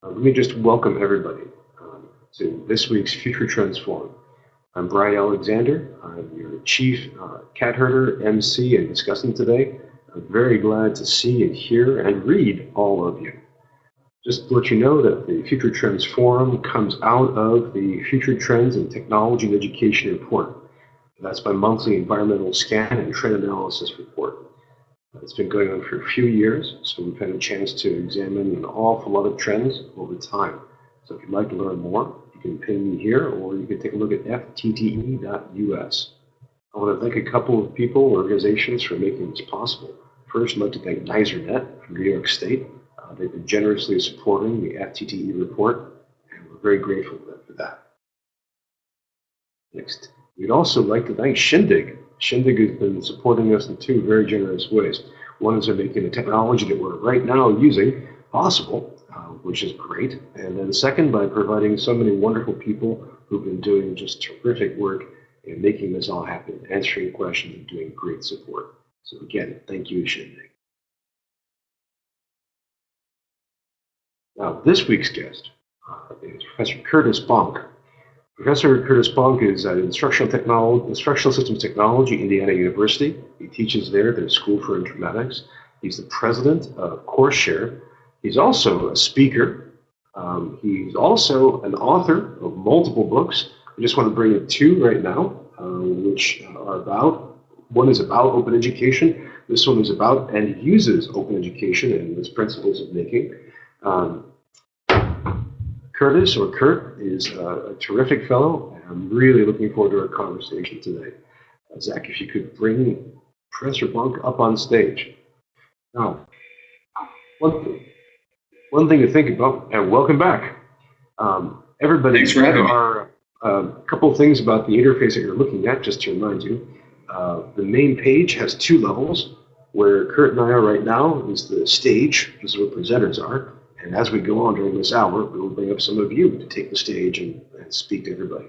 Let me just welcome everybody to this week's Future Trends Forum. I'm Brian Alexander. I'm your Chief Cat Herder, MC, and discussant today. I'm very glad to see and hear and read all of you. Just to let you know that the Future Trends Forum comes out of the Future Trends in Technology and Education report. That's my monthly environmental scan and trend analysis report. It's been going on for a few years, so we've had a chance to examine an awful lot of trends over time. So if you'd like to learn more, you can ping me here, or you can take a look at ftte.us. I want to thank a couple of people, organizations, for making this possible. First, I'd like to thank NYSERNet from New York State. They've been generously supporting the FTTE report, and we're very grateful for that. Next, we'd also like to thank Shindig. Shindig has been supporting us in two very generous ways. One is they're making the technology that we're right now using possible, which is great. And then second, by providing so many wonderful people who've been doing just terrific work in making this all happen, answering questions and doing great support. So again, thank you, Shindig. Now, this week's guest is Professor Curtis Bonk. Professor Curtis Bonk is at Instructional Systems Technology, Indiana University. He teaches there at the School for Informatics. He's the president of CourseShare. He's also a speaker. He's also an author of multiple books. I just want to bring in two right now, which are about, one is about open education. This one is about and uses open education and its principles of making. Curtis, or Curt, is a terrific fellow, and I'm really looking forward to our conversation today. Zach, if you could bring Professor Bonk up on stage. Now, one thing to think about, and welcome back. Everybody, thanks for having me. There are a couple of things about the interface that you're looking at, just to remind you. The main page has two levels, where Curt and I are right now is the stage. This is where presenters are. And as we go on during this hour, we will bring up some of you to take the stage and speak to everybody.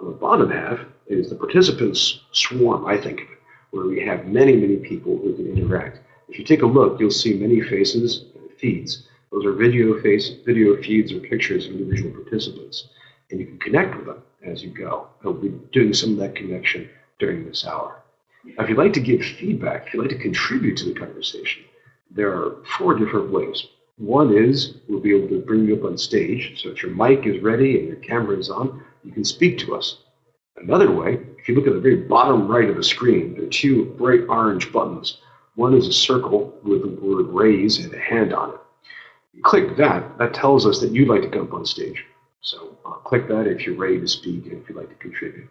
On the bottom half is the participants swarm, I think of it, where we have many, many people who can interact. If you take a look, you'll see many faces and feeds. Those are video feeds or pictures of individual participants. And you can connect with them as you go. I'll be doing some of that connection during this hour. Now, if you'd like to give feedback, if you'd like to contribute to the conversation, there are 4 different ways. One is we'll be able to bring you up on stage, so if your mic is ready and your camera is on, you can speak to us. Another way, if you look at the very bottom right of the screen, there are 2 bright orange buttons. One is a circle with the word raise and a hand on it. You click that, that tells us that you'd like to come up on stage. So click that if you're ready to speak and if you'd like to contribute.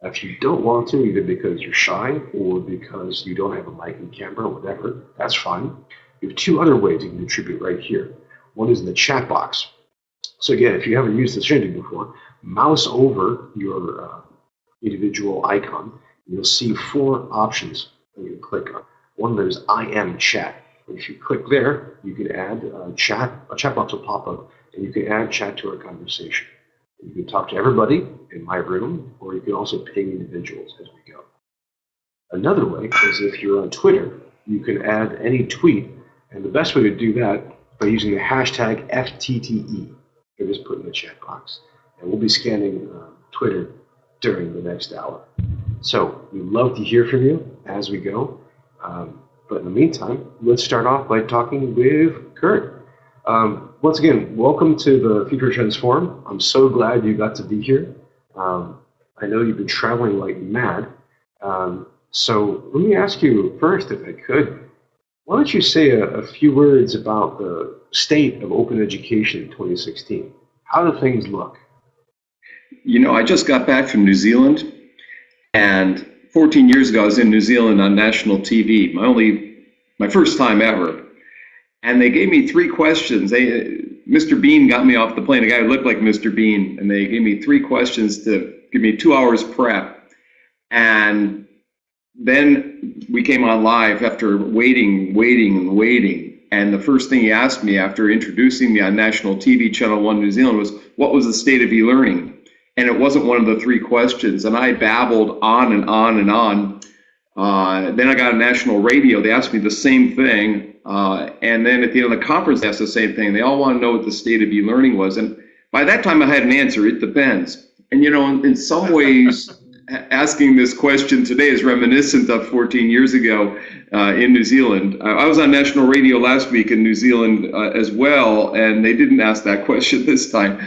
If you don't want to, either because you're shy or because you don't have a mic and camera or whatever, that's fine. You have 2 other ways you can contribute right here. One is in the chat box. So again, if you haven't used the Shindig before, mouse over your individual icon, and you'll see 4 options that you can click on. One of them is I am chat. And if you click there, you can add chat. A chat box will pop up, and you can add chat to our conversation. You can talk to everybody in my room, or you can also ping individuals as we go. Another way is if you're on Twitter, you can add any tweet. And the best way to do that is by using the hashtag FTTE. You just put in the chat box. And we'll be scanning Twitter during the next hour. So we'd love to hear from you as we go. But in the meantime, let's start off by talking with Curt. Once again, welcome to the Future Trends Forum. I'm so glad you got to be here. I know you've been traveling like mad. So let me ask you first, if I could, why don't you say a few words about the state of open education in 2016? How do things look? You know, I just got back from New Zealand, and 14 years ago I was in New Zealand on national TV, my first time ever. And they gave me 3 questions. Mr. Bean got me off the plane, a guy who looked like Mr. Bean, and they gave me 3 questions to give me 2 hours prep. And then we came on live after waiting. And the first thing he asked me after introducing me on national TV, Channel 1 New Zealand, was, what was the state of e-learning? And it wasn't one of the 3 questions. And I babbled on and on and on. Then I got on national radio. They asked me the same thing. And then at the end of the conference, they asked the same thing. They all want to know what the state of e-learning was. And by that time, I had an answer. It depends. And, in some ways, asking this question today is reminiscent of 14 years ago in New Zealand. I was on national radio last week in New Zealand as well, and they didn't ask that question this time,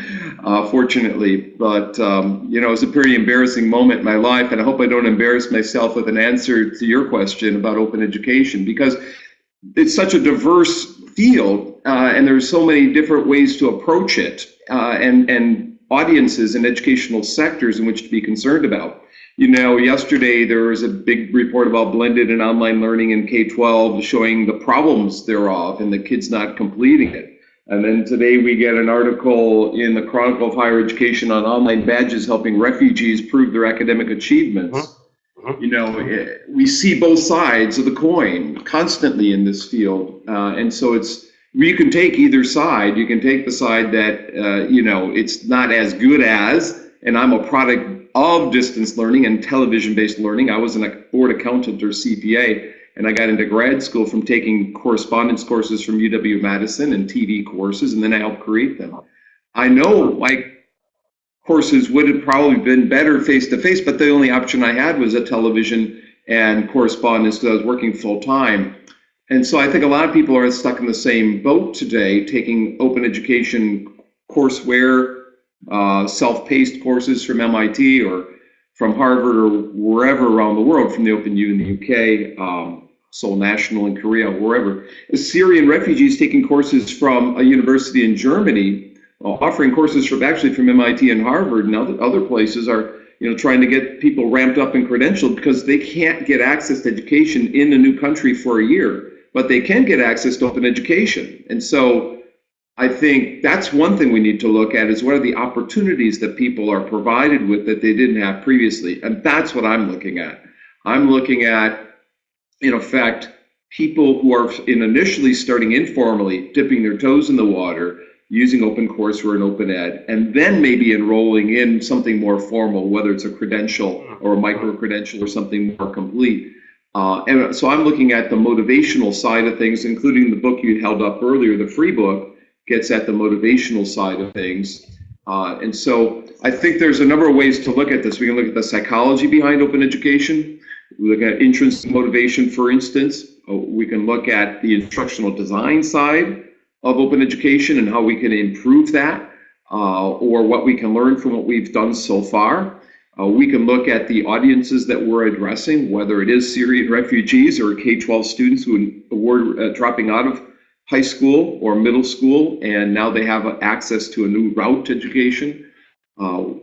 fortunately. But, it was a pretty embarrassing moment in my life, and I hope I don't embarrass myself with an answer to your question about open education, because it's such a diverse field, and there's so many different ways to approach it, and audiences and educational sectors in which to be concerned about. Yesterday there was a big report about blended and online learning in K-12 showing the problems thereof and the kids not completing it. And then today we get an article in the Chronicle of Higher Education on online badges helping refugees prove their academic achievements. We see both sides of the coin constantly in this field. And so you can take either side. You can take the side that, it's not as good as, and I'm a product of distance learning and television-based learning. I was a board accountant or CPA, and I got into grad school from taking correspondence courses from UW-Madison and TV courses, and then I helped create them. I know my courses would have probably been better face-to-face, but the only option I had was a television and correspondence because I was working full-time. And so I think a lot of people are stuck in the same boat today, taking open education courseware, self-paced courses from MIT or from Harvard or wherever around the world, from the Open U in the UK, Seoul National in Korea, wherever. Syrian refugees taking courses from a university in Germany, offering courses from MIT and Harvard and other places are trying to get people ramped up and credentialed because they can't get access to education in a new country for a year, but they can get access to open education. And so I think that's one thing we need to look at is what are the opportunities that people are provided with that they didn't have previously. And that's what I'm looking at. I'm looking at, in effect, people who are initially starting informally, dipping their toes in the water, using OpenCourseWare and OpenEd, and then maybe enrolling in something more formal, whether it's a credential or a micro-credential or something more complete. And so I'm looking at the motivational side of things, including the book you held up earlier, the free book, gets at the motivational side of things. And so I think there's a number of ways to look at this. We can look at the psychology behind open education. We look at intrinsic motivation, for instance. We can look at the instructional design side of open education and how we can improve that, or what we can learn from what we've done so far. We can look at the audiences that we're addressing, whether it is Syrian refugees or K-12 students who were dropping out of high school or middle school, and now they have access to a new route to education.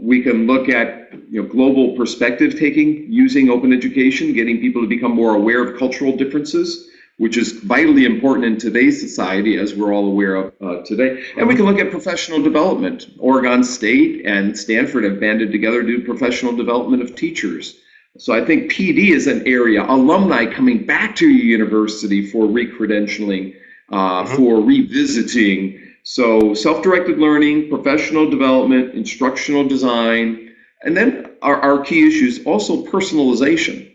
We can look at global perspective taking using open education, getting people to become more aware of cultural differences, which is vitally important in today's society, as we're all aware of today. And we can look at professional development. Oregon State and Stanford have banded together to do professional development of teachers. So I think PD is an area, alumni coming back to your university for re-credentialing, for revisiting. So self-directed learning, professional development, instructional design, and then our key issues, also personalization,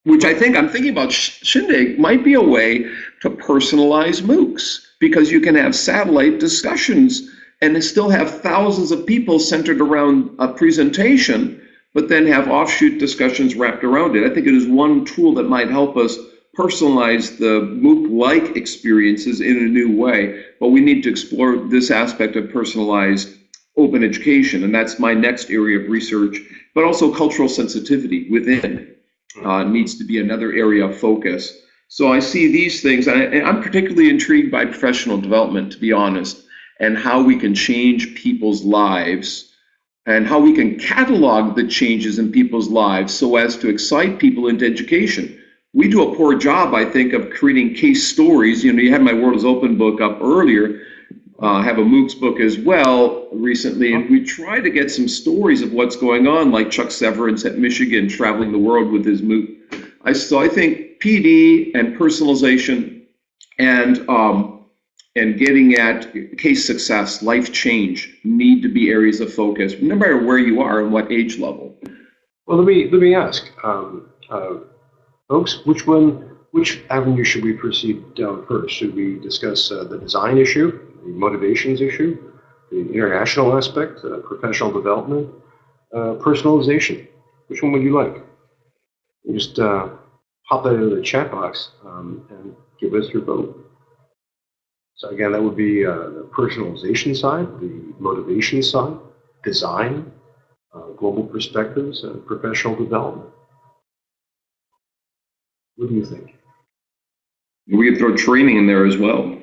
which I think I'm thinking about Shindig might be a way to personalize MOOCs, because you can have satellite discussions and still have thousands of people centered around a presentation, but then have offshoot discussions wrapped around it. I think it is one tool that might help us personalize the MOOC-like experiences in a new way, but we need to explore this aspect of personalized open education, and that's my next area of research, but also cultural sensitivity within needs to be another area of focus. So I see these things, and I'm particularly intrigued by professional development, to be honest, and how we can change people's lives and how we can catalog the changes in people's lives so as to excite people into education. We do a poor job, I think, of creating case stories. You had my World is Open book up earlier. Have a MOOCs book as well recently, and we try to get some stories of what's going on, like Chuck Severance at Michigan traveling the world with his MOOC. So I think PD and personalization and getting at case success, life change, need to be areas of focus, no matter where you are and what age level. Well, let me ask, folks, which one Which avenue should we proceed down first? Should we discuss the design issue, the motivations issue, the international aspect, professional development, personalization? Which one would you like? You just pop that into the chat box and give us your vote. So again, that would be the personalization side, the motivation side, design, global perspectives, and professional development. What do you think? We could throw training in there as well,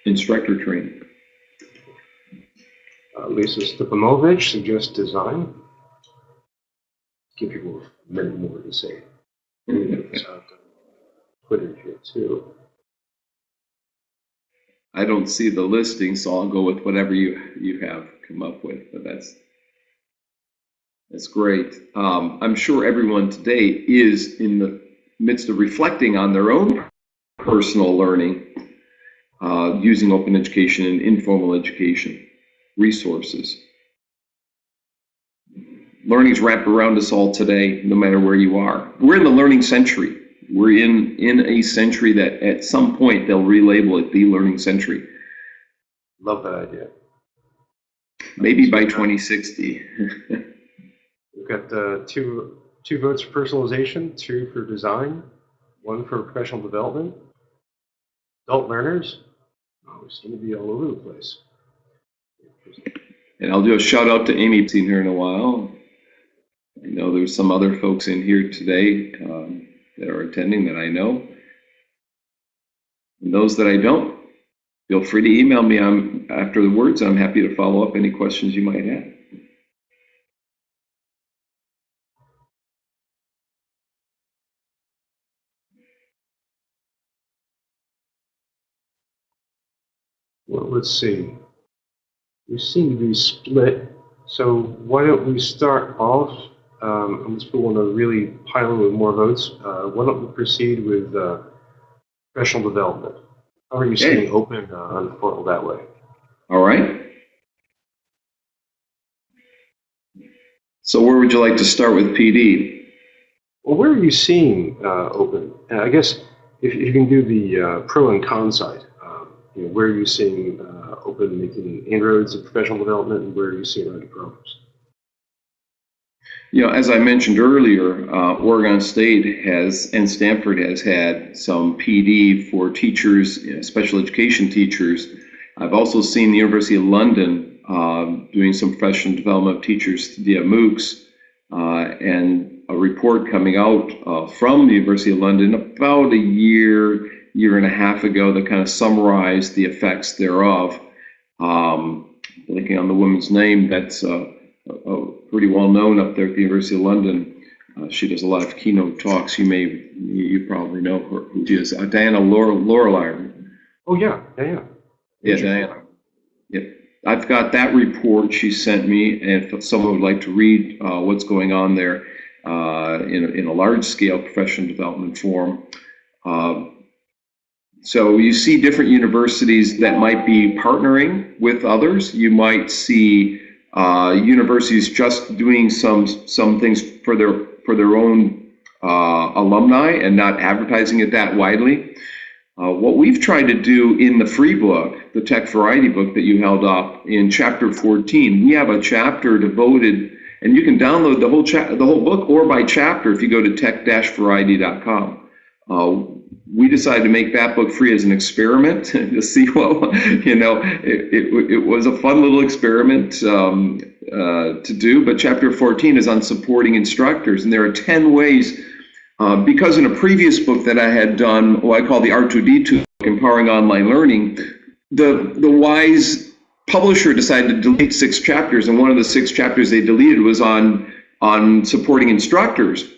instructor training. Lisa Stepanovich suggests design. Give people a minute more to say. Put it here too. I don't see the listing, so I'll go with whatever you have come up with. But that's great. I'm sure everyone today is in the midst of reflecting on their own personal learning using open education and informal education resources. Learning's wrapped around us all today, no matter where you are. We're in the learning century. We're in a century that at some point they'll relabel it the learning century. Love that idea. Maybe by 2060. We've got two votes for personalization, 2 for design, 1 for professional development. Adult learners, we seem to be all over the place. And I'll do a shout out to Amy, seen her in a while. I know there's some other folks in here today that are attending that I know. And those that I don't, feel free to email me after the words. I'm happy to follow up any questions you might have. Well, let's see. We seem to be split, so why don't we start off, unless people want to really pile in with more votes, why don't we proceed with professional development? How are you seeing open unfold that way? All right. So where would you like to start with PD? Well, where are you seeing open? I guess if you can do the pro and con side, where are you seeing open making inroads in professional development, and where are you seeing other problems? As I mentioned earlier, Oregon State and Stanford has had some PD for teachers, special education teachers. I've also seen the University of London doing some professional development of teachers via MOOCs, and a report coming out from the University of London about a year and a half ago that kind of summarized the effects thereof. Blinking on the woman's name, that's pretty well known up there at the University of London. She does a lot of keynote talks. You probably know her, who she is. Diana Lorelei. Oh yeah. Yeah, Diana. Yep. I've got that report she sent me, and if someone would like to read what's going on there in a large-scale professional development forum. So you see different universities that might be partnering with others. You might see universities just doing some things for their own alumni and not advertising it that widely. What we've tried to do in the free book, the Tech Variety book that you held up in chapter 14, we have a chapter devoted, and you can download the whole book or by chapter if you go to tech-variety.com. We decided to make that book free as an experiment to see what, it was a fun little experiment to do, but chapter 14 is on supporting instructors, and there are 10 ways, because in a previous book that I had done, what I call the R2D2 book, Empowering Online Learning, the wise publisher decided to delete 6 chapters, and one of the 6 chapters they deleted was on supporting instructors.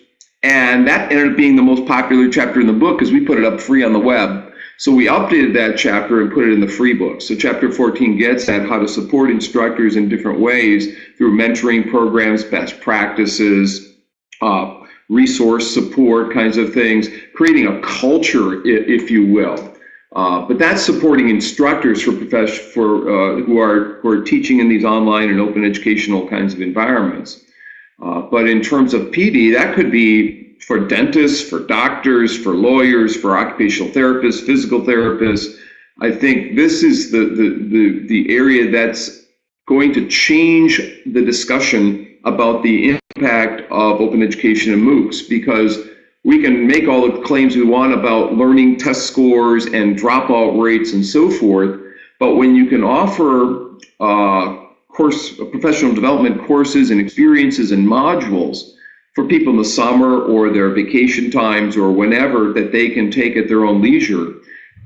And that ended up being the most popular chapter in the book because we put it up free on the web. So we updated that chapter and put it in the free book. So chapter 14 gets at how to support instructors in different ways through mentoring programs, best practices, resource support kinds of things, creating a culture, if you will. But that's supporting instructors who are teaching in these online and open educational kinds of environments. But in terms of PD, that could be for dentists, for doctors, for lawyers, for occupational therapists, physical therapists. I think this is the area that's going to change the discussion about the impact of open education and MOOCs, because we can make all the claims we want about learning test scores and dropout rates and so forth, but when you can offer professional development courses and experiences and modules for people in the summer or their vacation times or whenever that they can take at their own leisure,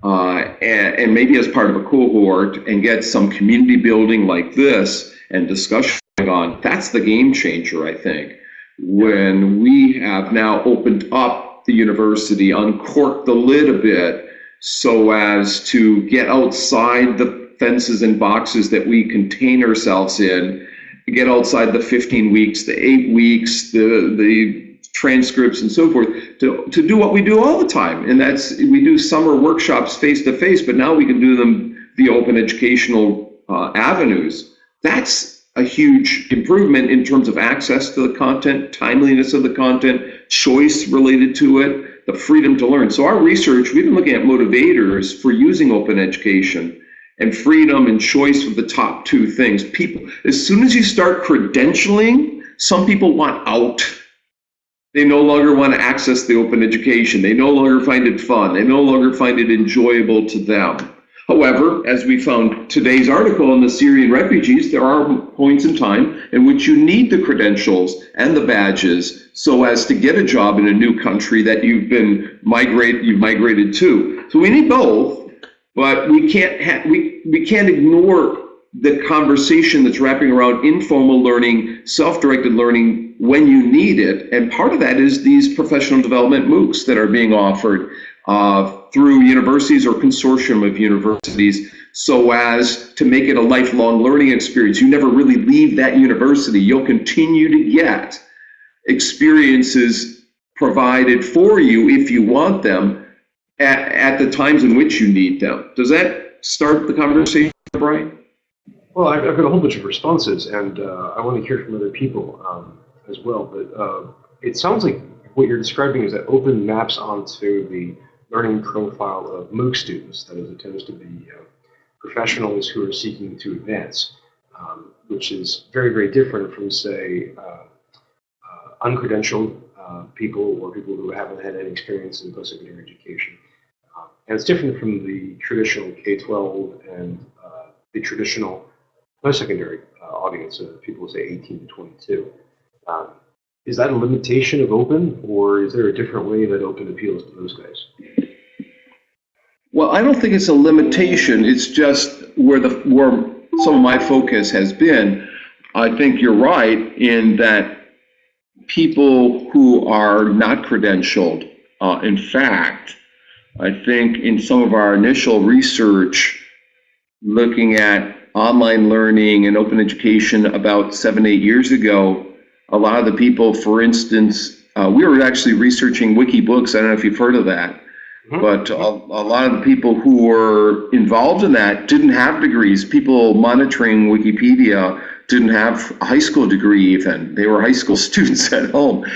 and maybe as part of a cohort, and get some community building like this and discussion going on, that's the game changer, I think. When we have now opened up the university, uncorked the lid a bit so as to get outside the fences and boxes that we contain ourselves in, get outside the 15 weeks, the 8 weeks, the transcripts and so forth, to do what we do all the time. And that's, we do summer workshops face to face, but now we can do them via open educational avenues. That's a huge improvement in terms of access to the content, timeliness of the content, choice related to it, the freedom to learn. So our research, we've been looking at motivators for using open education, and freedom and choice are the top two things. People, as soon as you start credentialing, some people want out. They no longer want to access the open education. They no longer find it fun. They no longer find it enjoyable to them. However, as we found today's article on the Syrian refugees, there are points in time in which you need the credentials and the badges so as to get a job in a new country that you've migrated to. So we need both, but we can't ignore the conversation that's wrapping around informal learning, self-directed learning when you need it. And part of that is these professional development MOOCs that are being offered through universities or consortium of universities, so as to make it a lifelong learning experience. You never really leave that university. You'll continue to get experiences provided for you if you want them at the times in which you need them. Does that start the conversation, Brian? Well, I've got a whole bunch of responses, and I want to hear from other people as well. But it sounds like what you're describing is that open maps onto the learning profile of MOOC students. That is, it tends to be professionals who are seeking to advance, which is very, very different from, say, uncredentialed people or people who haven't had any experience in post-secondary education. And it's different from the traditional K-12 and the traditional post-secondary audience of people who say 18 to 22. Is that a limitation of open, or is there a different way that open appeals to those guys? Well, I don't think it's a limitation. It's just where some of my focus has been. I think you're right in that people who are not credentialed, in fact, I think in some of our initial research looking at online learning and open education about 7-8 years ago, a lot of the people, for instance, we were actually researching Wikibooks. I don't know if you've heard of that, but a lot of the people who were involved in that didn't have degrees. People monitoring Wikipedia didn't have a high school degree even. They were high school students at home.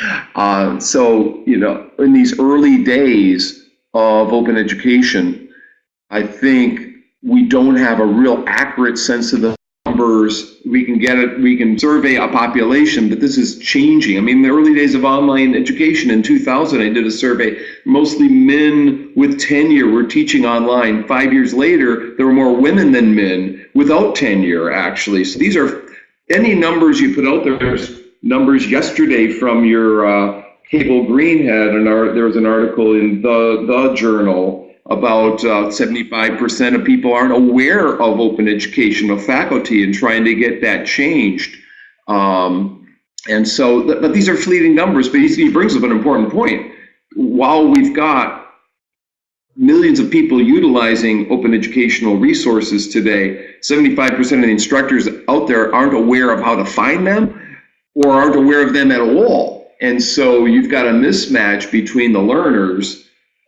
So, in these early days of open education, I think we don't have a real accurate sense of the numbers. We can survey a population, but this is changing. I mean, in the early days of online education in 2000, I did a survey. Mostly men with tenure were teaching online. 5 years later, there were more women than men without tenure, actually. So these are any numbers you put out there. There's numbers yesterday from your Cable Greenhead, and there was an article in the Journal about 75% of people aren't aware of open educational faculty and trying to get that changed. And so, but these are fleeting numbers, but he brings up an important point. While we've got millions of people utilizing open educational resources today, 75% of the instructors out there aren't aware of how to find them or aren't aware of them at all. And so you've got a mismatch between the learners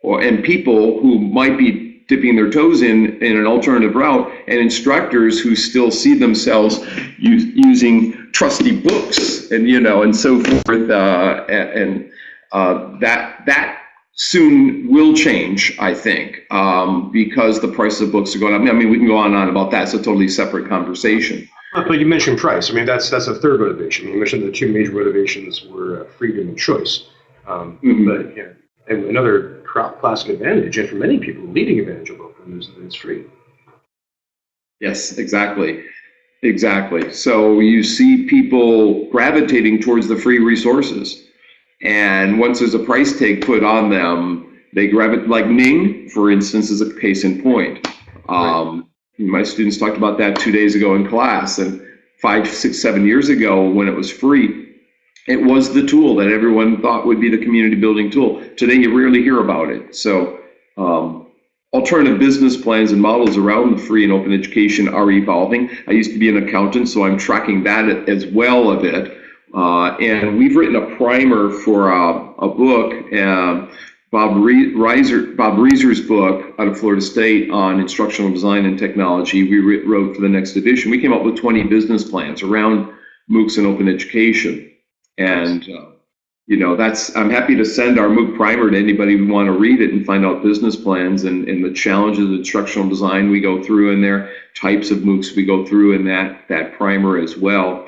and people who might be dipping their toes in an alternative route, and instructors who still see themselves using trusty books and so forth. And That soon will change, I think, because the price of books are going up. I mean, we can go on and on about that. It's a totally separate conversation. But you mentioned price. I mean, that's a third motivation. You mentioned the two major motivations were freedom and choice. But yeah, and another classic advantage, and for many people, a leading advantage of open is that it's free. Yes, exactly. Exactly. So you see people gravitating towards the free resources. And once there's a price tag put on them, they gravitate, like Ning, for instance, is a case in point. My students talked about that 2 days ago in class, and 5, 6, 7 years ago when it was free, it was the tool that everyone thought would be the community building tool. Today, you rarely hear about it. So alternative business plans and models around the free and open education are evolving. I used to be an accountant, so I'm tracking that as well a bit. And we've written a primer for a book, Bob Reeser's book out of Florida State on instructional design and technology. We wrote for the next edition. We came up with 20 business plans around MOOCs and open education. And I'm happy to send our MOOC primer to anybody who want to read it and find out business plans and the challenges of instructional design we go through in there, types of MOOCs we go through in that primer as well.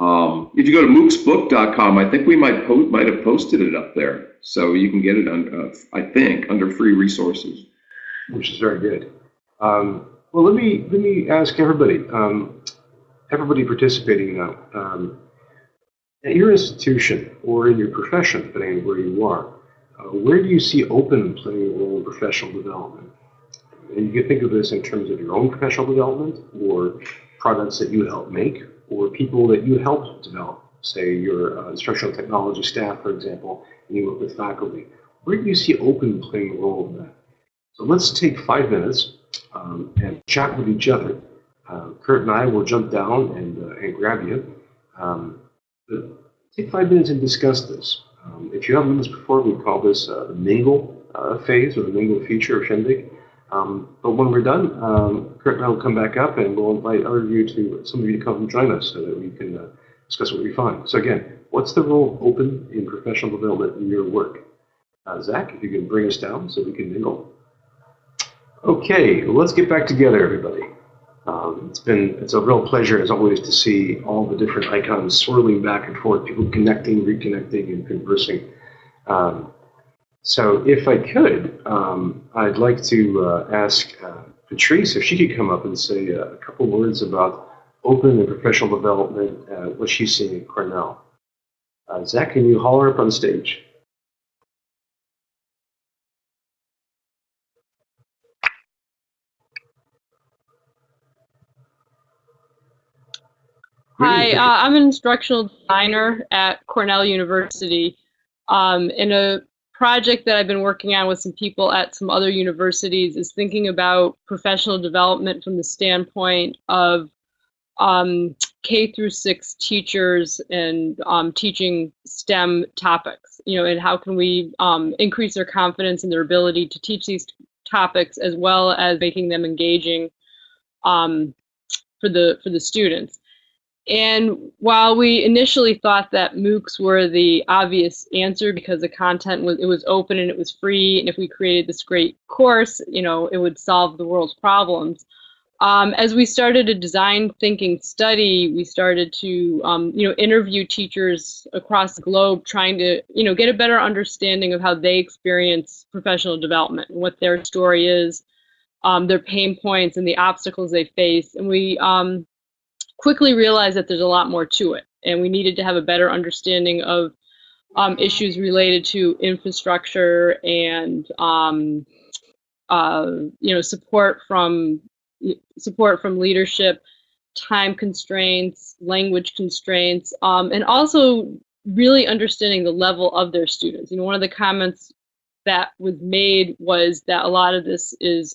If you go to moocsbook.com, I think we might have posted it up there, so you can get it I think under free resources, which is very good. Well, let me ask everybody participating now. At your institution or in your profession, depending on where you are, where do you see open playing a role in professional development? And you can think of this in terms of your own professional development, or products that you help make, or people that you help develop. Say your instructional technology staff, for example, and you work with faculty. Where do you see open playing a role in that? So let's take 5 minutes and chat with each other. Curt and I will jump down and grab you. Take 5 minutes and discuss this. If you haven't done this before, we call this the mingle phase, or the mingle feature, or shindig. But when we're done, Curt and I will come back up and we'll invite some of you to come and join us so that we can discuss what we find. So again, what's the role of open in professional development in your work? Zach, if you can bring us down so we can mingle. Okay, well, let's get back together, everybody. It's a real pleasure, as always, to see all the different icons swirling back and forth, people connecting, reconnecting, and conversing. So if I could, I'd like to ask Patrice if she could come up and say a couple words about open and professional development, what she's seeing at Cornell. Zach, can you holler up on stage? Hi, I'm an instructional designer at Cornell University. In a project that I've been working on with some people at some other universities is thinking about professional development from the standpoint of K through 6 teachers and teaching STEM topics, and how can we increase their confidence in their ability to teach these topics, as well as making them engaging for the students. And while we initially thought that MOOCs were the obvious answer because the content was open and it was free, and if we created this great course, it would solve the world's problems. As we started a design thinking study, we started to interview teachers across the globe, trying to get a better understanding of how they experience professional development and what their story is, their pain points and the obstacles they face. And we quickly realized that there's a lot more to it, and we needed to have a better understanding of issues related to infrastructure and support from leadership, time constraints, language constraints, and also really understanding the level of their students. One of the comments that was made was that a lot of this is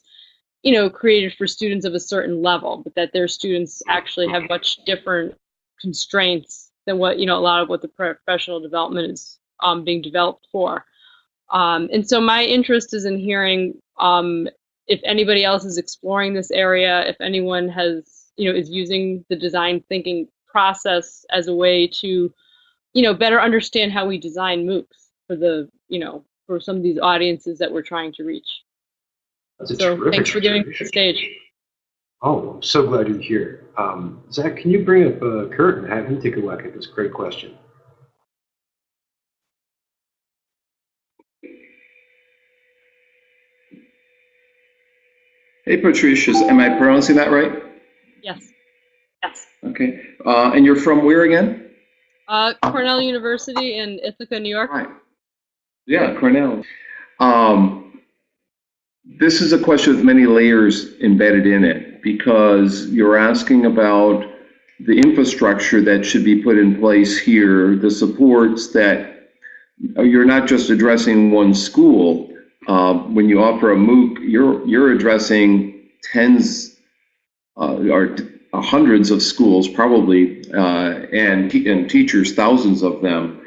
created for students of a certain level, but that their students actually have much different constraints than what, a lot of what the professional development is being developed for. And so my interest is in hearing if anybody else is exploring this area, if anyone has, is using the design thinking process as a way to, better understand how we design MOOCs. for the, for some of these audiences that we're trying to reach. That's a So terrific thanks for giving me the observation. stage. Oh, I'm so glad you're here. Zach, can you bring up Curt and have him take a whack at this great question? Hey, Patricia, am I pronouncing that right? Yes. Okay. And you're from where again? Cornell University in Ithaca, New York. Right. Yeah, Cornell. This is a question with many layers embedded in it, because you're asking about the infrastructure that should be put in place here, the supports that you're not just addressing one school. When you offer a MOOC, you're addressing tens or hundreds of schools probably, and teachers, thousands of them.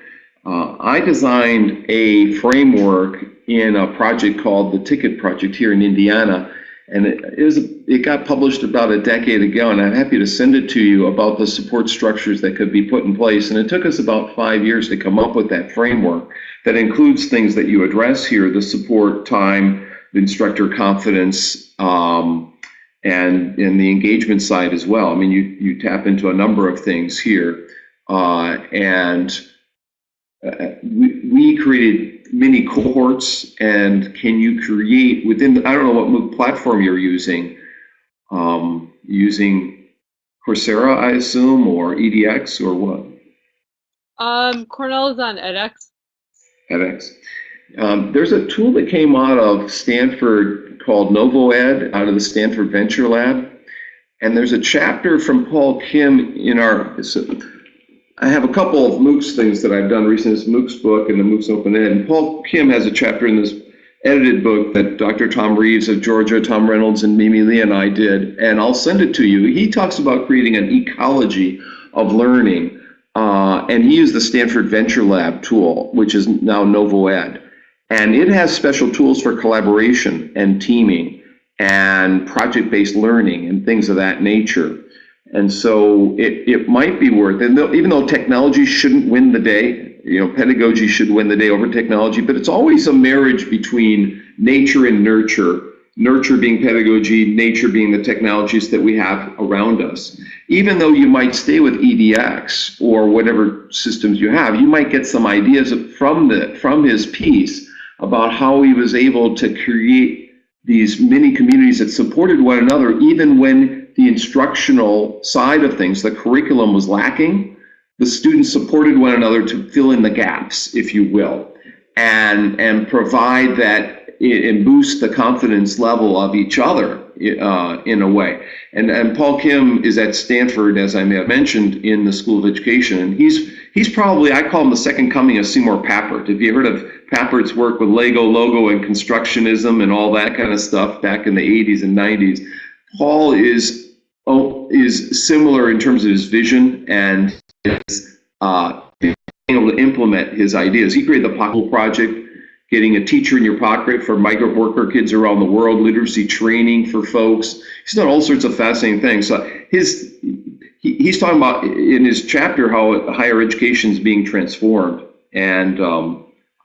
I designed a framework in a project called the Ticket Project here in Indiana, and it got published about a decade ago, and I'm happy to send it to you about the support structures that could be put in place. And it took us about 5 years to come up with that framework that includes things that you address here: the support time, the instructor confidence, and the engagement side as well. I mean, you tap into a number of things here, and we created mini cohorts. And can you create within, I don't know what MOOC platform you're using, using Coursera, I assume, or EDX, or what? Cornell is on edX. edX. There's a tool that came out of Stanford called NovoEd, out of the Stanford Venture Lab. And there's a chapter from Paul Kim in I have a couple of MOOCs things that I've done recently, this MOOCs book and the MOOCs Open Ed. And Paul Kim has a chapter in this edited book that Dr. Tom Reeves of Georgia, Tom Reynolds, and Mimi Lee and I did. And I'll send it to you. He talks about creating an ecology of learning. And he used the Stanford Venture Lab tool, which is now NovoEd. And it has special tools for collaboration and teaming and project-based learning and things of that nature. And so it might be worth it, even though technology shouldn't win the day, pedagogy should win the day over technology, but it's always a marriage between nature and nurture being pedagogy, nature being the technologies that we have around us. Even though you might stay with EDX or whatever systems you have, you might get some ideas from his piece about how he was able to create these mini communities that supported one another, even when the instructional side of things, the curriculum, was lacking. The students supported one another to fill in the gaps, if you will, and provide that and boost the confidence level of each other in a way. And Paul Kim is at Stanford, as I may have mentioned, in the School of Education, and he's probably, I call him the second coming of Seymour Papert. Have you heard of Papert's work with Lego, Logo, and constructionism and all that kind of stuff back in the 80s and 90s? Paul is similar in terms of his vision and his being able to implement his ideas. He created the Pocket Project, getting a teacher in your pocket for migrant worker kids around the world, literacy training for folks. He's done all sorts of fascinating things. So he's talking about in his chapter how higher education is being transformed, and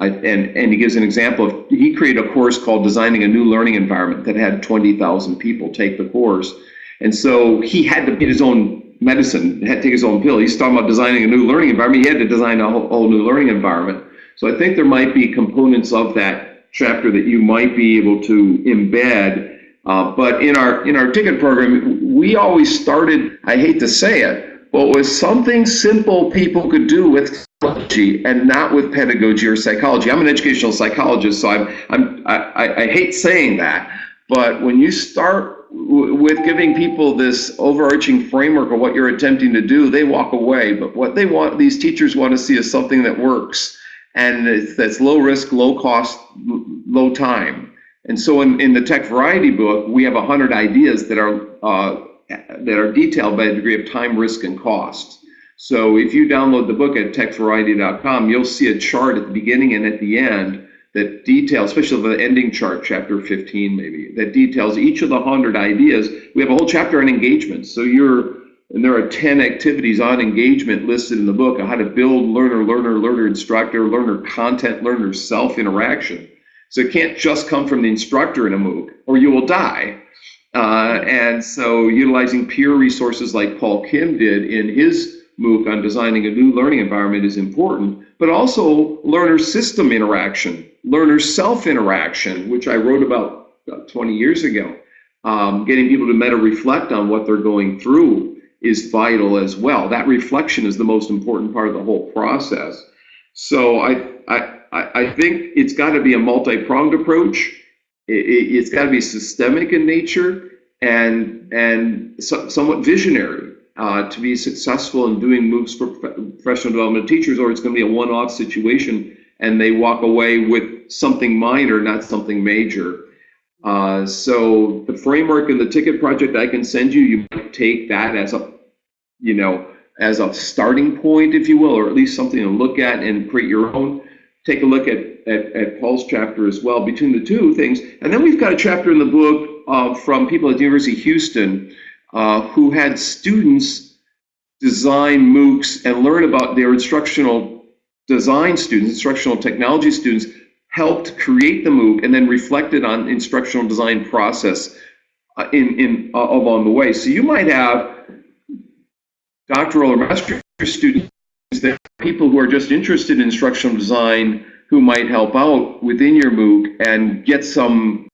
he gives an example of, he created a course called Designing a New Learning Environment that had 20,000 people take the course. And so he had to get his own medicine, had to take his own pill. He's talking about designing a new learning environment. He had to design a whole new learning environment. So I think there might be components of that chapter that you might be able to embed. But in our ticket program, we always started, I hate to say it, but with something simple people could do with technology and not with pedagogy or psychology. I'm an educational psychologist, so I hate saying that. But when you start with giving people this overarching framework of what you're attempting to do, they walk away. But what these teachers want to see is something that works, and that's low risk, low cost, low time. And so in the Tech Variety book, we have 100 ideas that are detailed by a degree of time, risk, and cost. So if you download the book at techvariety.com, you'll see a chart at the beginning and at the end that details, especially the ending chart, chapter 15 maybe, that details each of the 100 ideas. We have a whole chapter on engagement. So And there are 10 activities on engagement listed in the book on how to build learner, instructor, learner content, learner self-interaction. So it can't just come from the instructor in a MOOC, or you will die. And so utilizing peer resources like Paul Kim did in his MOOC on designing a new learning environment is important, but also learner system interaction, learner self-interaction, which I wrote about 20 years ago. Getting people to meta-reflect on what they're going through is vital as well. That reflection is the most important part of the whole process. So I think it's got to be a multi-pronged approach. It's got to be systemic in nature and somewhat visionary to be successful in doing MOOCs for professional development teachers, or it's going to be a one-off situation and they walk away with something minor, not something major. So the framework in the ticket project I can send you, you might take that as a, as a starting point, if you will, or at least something to look at and create your own. Take a look at Paul's chapter as well between the two things. And then we've got a chapter in the book from people at the University of Houston who had students design MOOCs and learn about their instructional design students, instructional technology students, helped create the MOOC and then reflected on instructional design process along the way. So you might have doctoral or master's students, that people who are just interested in instructional design who might help out within your MOOC and get some